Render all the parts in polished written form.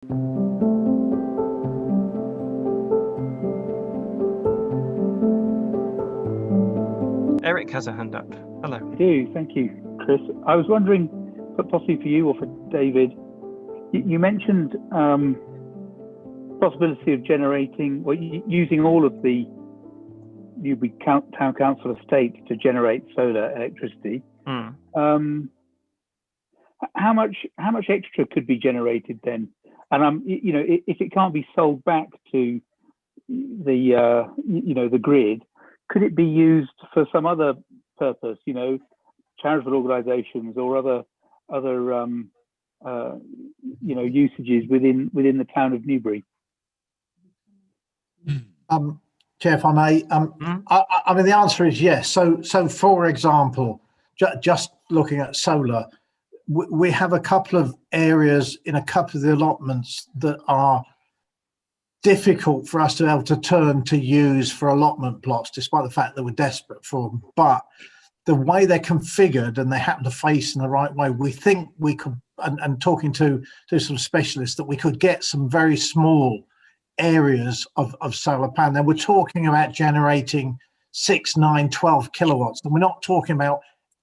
Eric has a hand up. Hello. Thank you, Chris. I was wondering, possibly for you or for David, you mentioned possibility of generating or using all of the Newbury Town Council estate to generate solar electricity. How much extra could be generated then? And if it can't be sold back to the grid, could it be used for some other purpose? Charitable organisations or other usages within the town of Newbury. Chair, if I may, I mean the answer is yes. So for example, just looking at solar, we have a couple of areas in a couple of the allotments that are difficult for us to be able to turn to use for allotment plots, despite the fact that we're desperate for them. But the way they're configured and they happen to face in the right way, we think we could, and talking to some specialists, that we could get some very small areas of solar panel. And we're talking about generating 6, 9, 12 kilowatts. And we're not talking about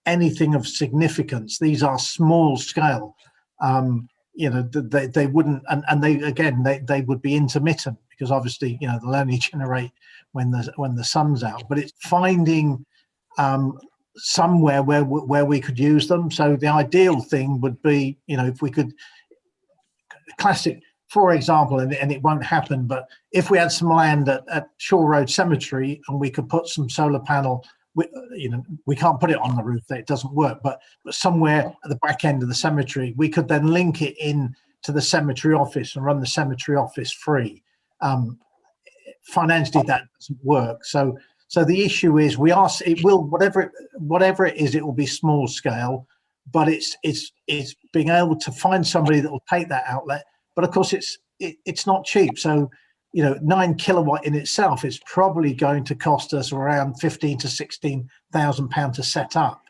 anything of significance. These are small scale. They wouldn't, and they would be intermittent, because obviously they'll only generate when the sun's out. But it's finding somewhere where we could use them. So the ideal thing would be, if we could, classic, for example, and it won't happen, but if we had some land at Shore Road Cemetery and we could put some solar panel, we can't put it on the roof, that it doesn't work, but somewhere at the back end of the cemetery, we could then link it in to the cemetery office and run the cemetery office free. Financially, that doesn't work. So the issue is, it will, whatever it is, it will be small scale, but it's being able to find somebody that will take that outlet. But of course, it's not cheap. So 9 kilowatt in itself is probably going to cost us around £15,000 to £16,000 to set up.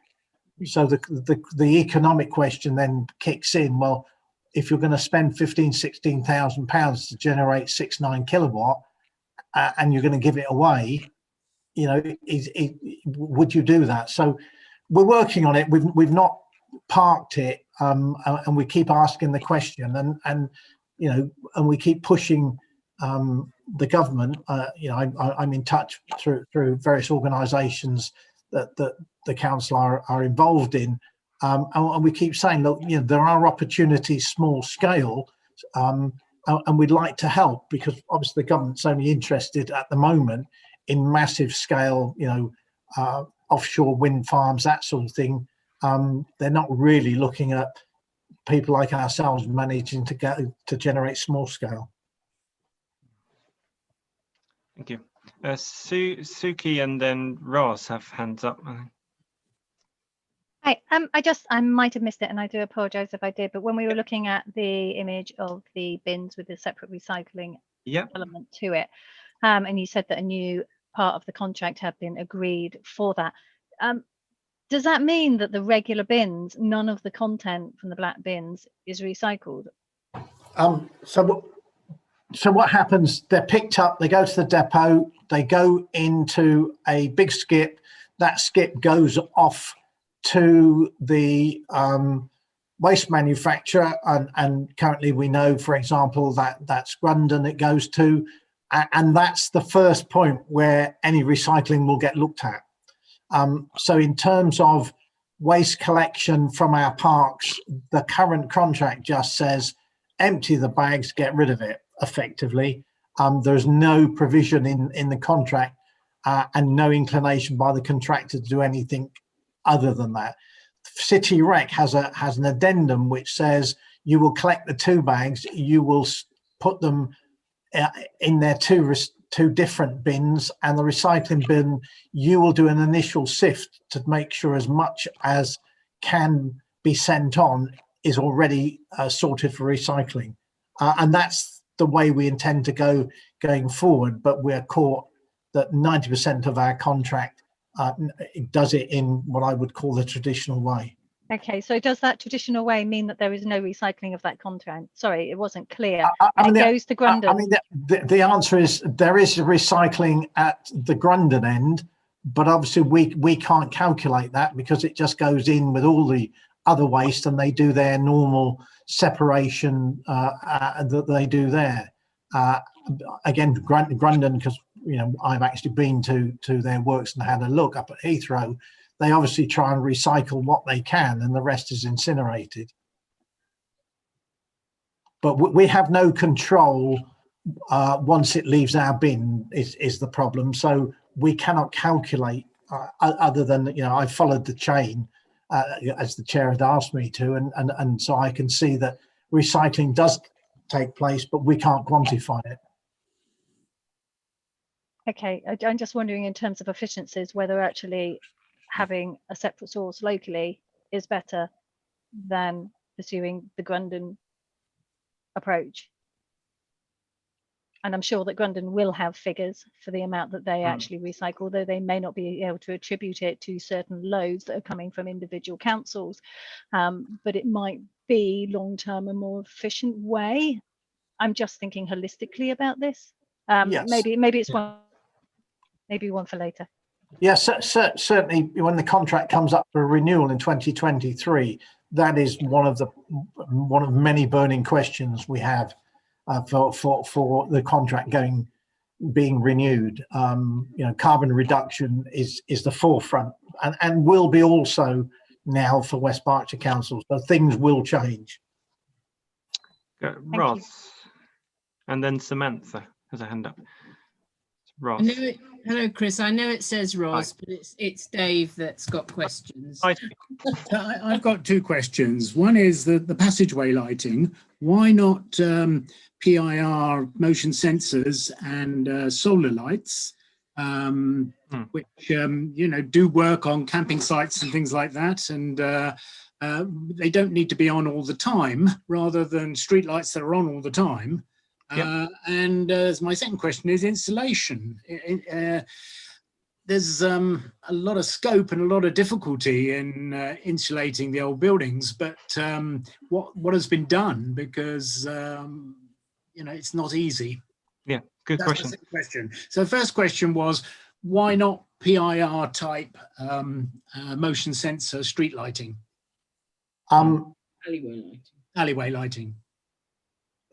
So the economic question then kicks in. Well, if you're going to spend £15,000, £16,000 to generate 6, 9 kilowatt, and you're going to give it away, would you do that? So we're working on it. We've not parked it, and we keep asking the question, and we keep pushing the government. I'm in touch through various organisations that the council are involved in, and we keep saying, look, there are opportunities small scale, and we'd like to help, because obviously the government's only interested at the moment in massive scale, offshore wind farms, that sort of thing. They're not really looking at people like ourselves managing to generate small scale. Thank you. Suki and then Ross have hands up. Hi, I might have missed it, and I do apologise if I did, but when we were looking at the image of the bins with the separate recycling element to it, and you said that a new part of the contract had been agreed for that. Does that mean that the regular bins, none of the content from the black bins is recycled? So what happens, they're picked up, they go to the depot, they go into a big skip, that skip goes off to the waste manufacturer, and currently we know, for example, that's Grundon it goes to, and that's the first point where any recycling will get looked at. So in terms of waste collection from our parks, the current contract just says empty the bags, get rid of it, effectively. There's no provision in the contract and no inclination by the contractor to do anything other than that. City Rec has an addendum which says you will collect the 2 bags, you will put them in their two different bins, and the recycling bin, you will do an initial sift to make sure as much as can be sent on is already sorted for recycling. And that's the way we intend to go going forward, but we're caught that 90% of our contract does it in what I would call the traditional way. Okay, so does that traditional way mean that there is no recycling of that content? Sorry, it wasn't clear. I mean, it goes to Grundon. I mean, the answer is there is recycling at the Grundon end, but obviously we can't calculate that because it just goes in with all the other waste, and they do their normal separation that they do there. Again, Grundon, because I've actually been to their works and had a look up at Heathrow. They obviously try and recycle what they can, and the rest is incinerated. But we have no control once it leaves our bin is the problem. So we cannot calculate other than, I followed the chain as the chair had asked me to, and so I can see that recycling does take place, but we can't quantify it. Okay, I'm just wondering in terms of efficiencies, whether actually having a separate source locally is better than pursuing the Grundon approach. And I'm sure that Grundon will have figures for the amount that they actually recycle, though they may not be able to attribute it to certain loads that are coming from individual councils. But it might be long-term a more efficient way. I'm just thinking holistically about this. Yes. Maybe it's one for later. Yes, certainly when the contract comes up for renewal in 2023, that is one of many burning questions we have for the contract being renewed. Carbon reduction is the forefront and will be also now for West Berkshire Council. So things will change. Ross, and then Samantha has a hand up. Ross. Hello, Chris. I know it says Ross, but it's Dave that's got questions. Hi. I've got two questions. One is the passageway lighting. Why not PIR motion sensors and solar lights, which do work on camping sites and things like that, and they don't need to be on all the time, rather than street lights that are on all the time. Yep. And my second question is installation. There's a lot of scope and a lot of difficulty in insulating the old buildings, but what has been done? Because it's not easy. Yeah, good That's question. My second question. So first question was, why not PIR type motion sensor street lighting? Alleyway lighting.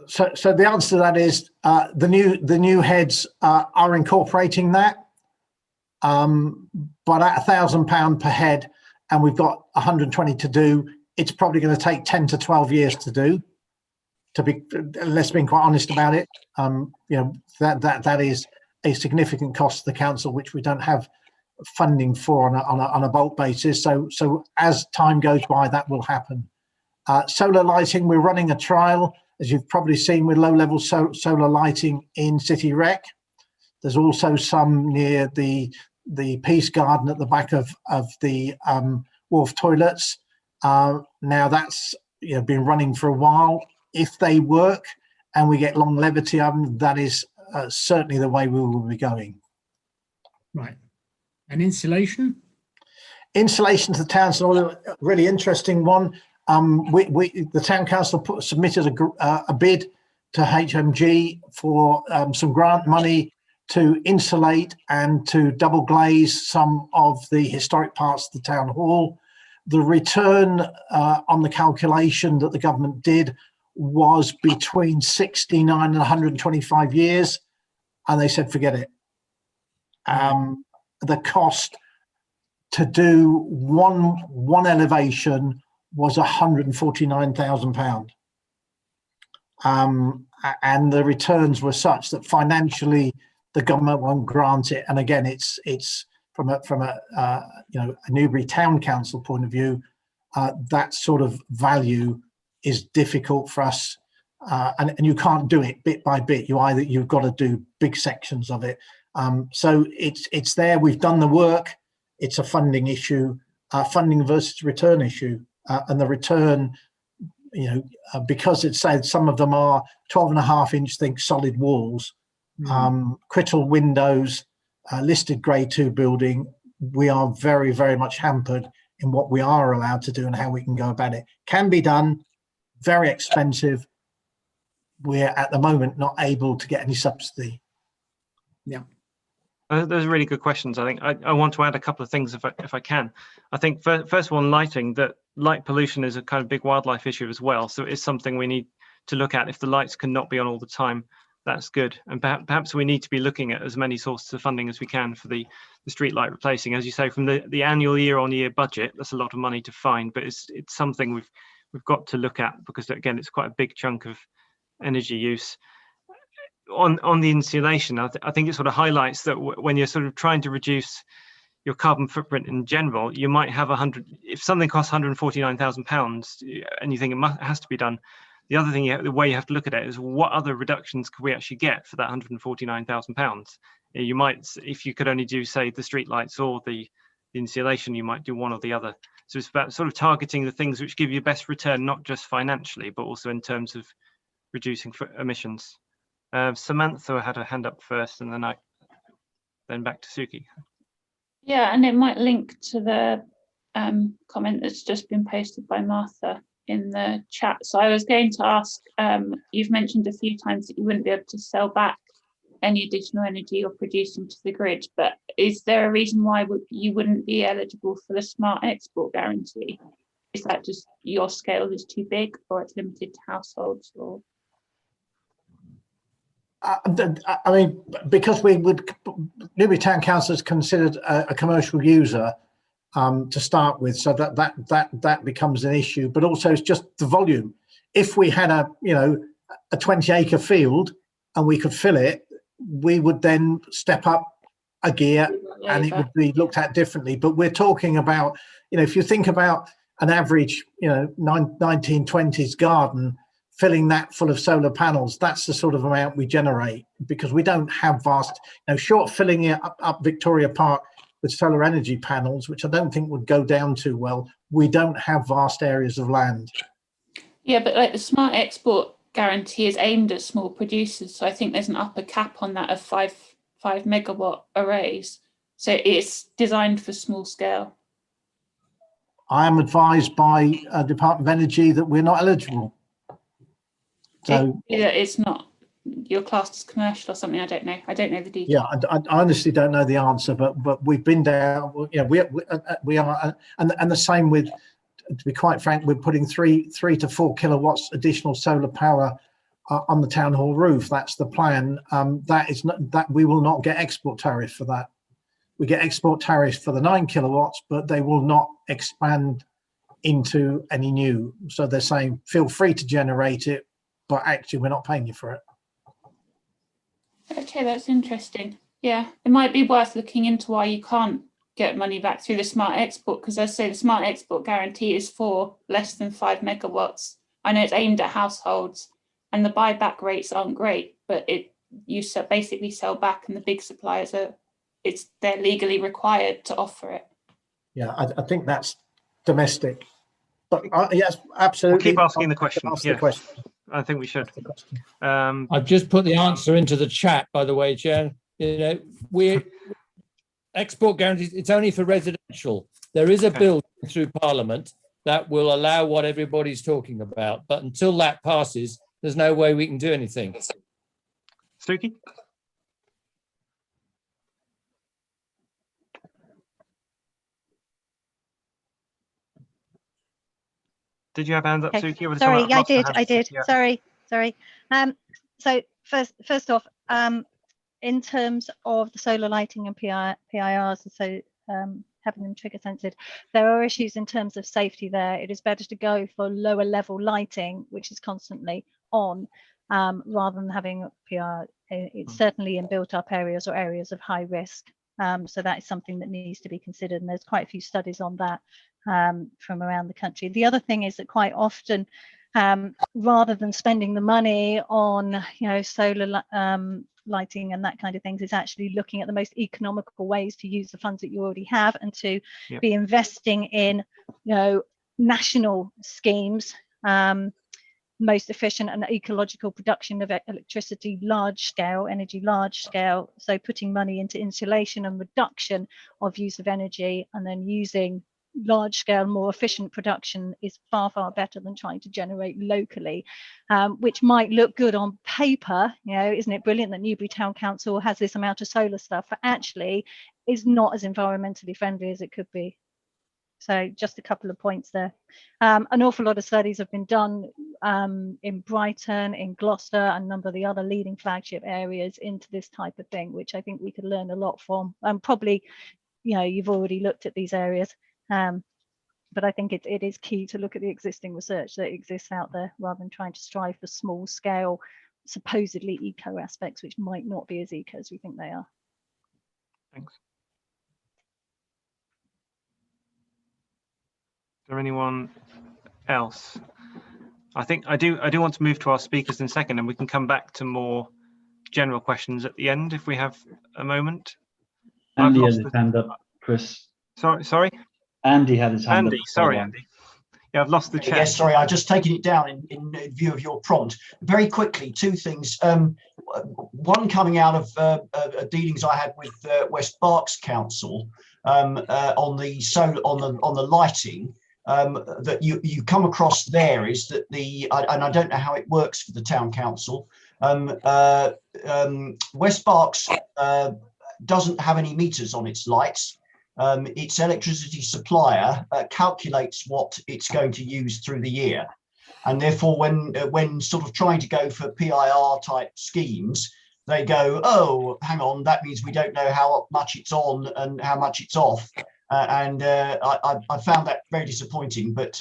So the answer to that is the new heads are incorporating that, but at £1,000 per head, and we've got 120 to do. It's probably going to take 10 to 12 years to do. Let's be quite honest about it. That is a significant cost to the council, which we don't have funding for on a bulk basis. So as time goes by, that will happen. Solar lighting, we're running a trial, as you've probably seen, with low-level solar lighting in City Rec. There's also some near the Peace Garden at the back of the Wharf toilets. Now that's been running for a while. If they work and we get longevity of them, that is certainly the way we will be going. Right. And insulation? Insulation to the town is a really interesting one. The town council submitted a bid to HMG for some grant money to insulate and to double glaze some of the historic parts of the town hall. The return on the calculation that the government did was between 69 and 125 years, and they said forget it. The cost to do one elevation was £149,000, and the returns were such that financially the government won't grant it. And again, it's from a Newbury Town Council point of view, that sort of value is difficult for us, and you can't do it bit by bit. You've got to do big sections of it. So it's there. We've done the work. It's a funding issue, funding versus return issue. And the return, because it said some of them are 12.5-inch think solid walls, Crittall windows, listed grade 2 building, we are very, very much hampered in what we are allowed to do and how we can go about it. Can be done, very expensive. We're at the moment not able to get any subsidy. Yeah. Those are really good questions. I think I want to add a couple of things if I can. I think first of all, lighting, that light pollution is a kind of big wildlife issue as well. So it's something we need to look at. If the lights cannot be on all the time, that's good. And perhaps we need to be looking at as many sources of funding as we can for the street light replacing. As you say, from the annual year-on-year budget, that's a lot of money to find, but it's something we've got to look at, because again, it's quite a big chunk of energy use. On the insulation, I think it sort of highlights that when you're sort of trying to reduce your carbon footprint in general, you might have if something costs £149,000 and you think it has to be done, the other thing, the way you have to look at it is what other reductions could we actually get for that £149,000? You might, if you could only do, say, the street lights or the insulation, you might do one or the other. So it's about sort of targeting the things which give you best return, not just financially, but also in terms of reducing emissions. Samantha had her hand up first, and then back to Suki. Yeah, and it might link to the comment that's just been posted by Martha in the chat. So I was going to ask, you've mentioned a few times that you wouldn't be able to sell back any additional energy you're producing to the grid, but is there a reason why you wouldn't be eligible for the smart export guarantee? Is that just your scale is too big, or it's limited to households, or? I mean, because Newbury Town Council is considered a commercial user to start with, so that becomes an issue. But also, it's just the volume. If we had a 20-acre field and we could fill it, we would then step up a gear and it would be looked at differently. But we're talking about, if you think about an average, 1920s garden, filling that full of solar panels, that's the sort of amount we generate, because we don't have vast, short filling it up Victoria Park with solar energy panels, which I don't think would go down too well. We don't have vast areas of land. Yeah, but like the smart export guarantee is aimed at small producers. So I think there's an upper cap on that of 5 megawatt arrays. So it's designed for small scale. I am advised by Department of Energy that we're not eligible. So it's not, you're classed as commercial or something. I don't know the details. Yeah, I honestly don't know the answer, but we've been down. We are, and the same with, to be quite frank, we're putting 3 to 4 kilowatts additional solar power on the town hall roof. That's the plan. That is not, that we will not get export tariff for that. We get export tariffs for the 9 kilowatts, but they will not expand into any new. So they're saying feel free to generate it, but actually we're not paying you for it. Okay, that's interesting. Yeah, it might be worth looking into why you can't get money back through the smart export, because as I say, the smart export guarantee is for less than 5 megawatts. I know it's aimed at households and the buyback rates aren't great, but you basically sell back, and the big suppliers they're legally required to offer it. Yeah, I think that's domestic. But yes, absolutely. We'll keep asking the question. The question. I think we should. I've just put the answer into the chat, by the way, Chair. We export guarantees, it's only for residential. There is a bill through Parliament that will allow what everybody's talking about, but until that passes, there's no way we can do anything. Suki? Did you have hands up, Suki? Or sorry, I did. Yeah. Sorry. So first off, in terms of the solar lighting and PIRs, so having them trigger sensitive, there are issues in terms of safety there. It is better to go for lower level lighting, which is constantly on, rather than having PIR. It's certainly in built up areas or areas of high risk. So that is something that needs to be considered, and there's quite a few studies on that from around the country. The other thing is that quite often, rather than spending the money on solar lighting and that kind of things, is actually looking at the most economical ways to use the funds that you already have, and to be investing in national schemes, most efficient and ecological production of electricity, large scale energy, large scale. So putting money into insulation and reduction of use of energy, and then using large scale, more efficient production is far, far better than trying to generate locally, which might look good on paper. You know, isn't it brilliant that Newbury Town Council has this amount of solar stuff, but actually is not as environmentally friendly as it could be. So just a couple of points there. An awful lot of studies have been done in Brighton, in Gloucester, and a number of the other leading flagship areas into this type of thing, which I think we could learn a lot from. Probably, you know, you've already looked at these areas, but I think it is key to look at the existing research that exists out there rather than trying to strive for small scale, supposedly eco aspects, which might not be as eco as we think they are. Thanks. Is there anyone else? I think I do want to move to our speakers in a second, and we can come back to more general questions at the end if we have a moment. Andy has his hand up, Chris. Sorry? Andy had his hand up. Sorry, Andy. Yeah, I've lost the chat. Yes, sorry, I've just taken it down in view of your prompt. Very quickly, two things. One coming out of dealings I had with West Berks Council on the lighting. That you come across there is that and I don't know how it works for the town council. West Berks doesn't have any meters on its lights. Its electricity supplier calculates what it's going to use through the year, and therefore when sort of trying to go for PIR type schemes, they go, oh, hang on, that means we don't know how much it's on and how much it's off. I found that very disappointing, but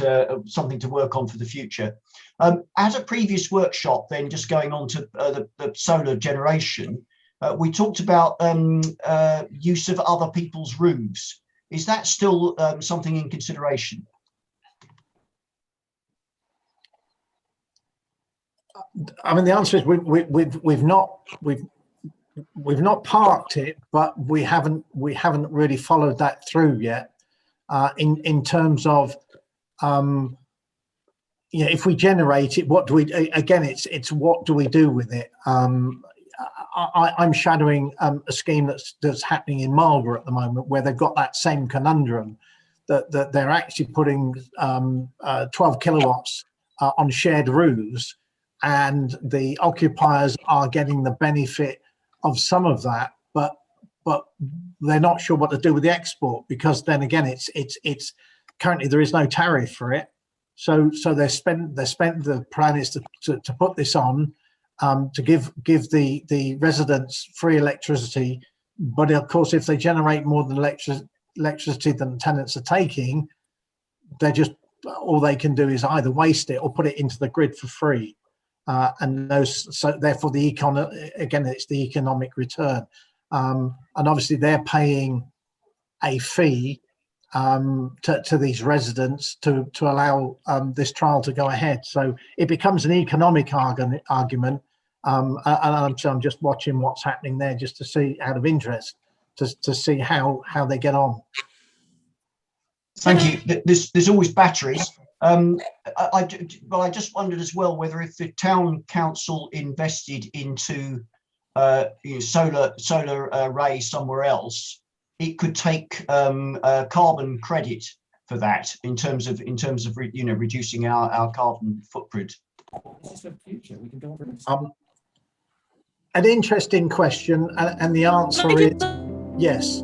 something to work on for the future. At a previous workshop, then just going on to the solar generation, we talked about use of other people's roofs. Is that still something in consideration? I mean, the answer is we've not parked it, but we haven't really followed that through yet. In terms of you know, if we generate it, what do we again? It's what do we do with it? I'm shadowing a scheme that's happening in Marlborough at the moment, where they've got that same conundrum that they're actually putting 12 kilowatts on shared roofs, and the occupiers are getting the benefit of some of that, but they're not sure what to do with the export, because then again it's currently there is no tariff for it. So the plan is to put this on, to give the residents free electricity, but of course if they generate more than electricity than tenants are taking, they're just, all they can do is either waste it or put it into the grid for free. So therefore again it's the economic return, and obviously they're paying a fee to these residents to allow this trial to go ahead. So it becomes an economic argument, and I'm just watching what's happening there, just to see, out of interest, to see how they get on. Thank you. There's always batteries. I just wondered as well whether if the town council invested into solar array somewhere else, it could take carbon credit for that in terms of reducing our carbon footprint. An interesting question, and the answer is yes.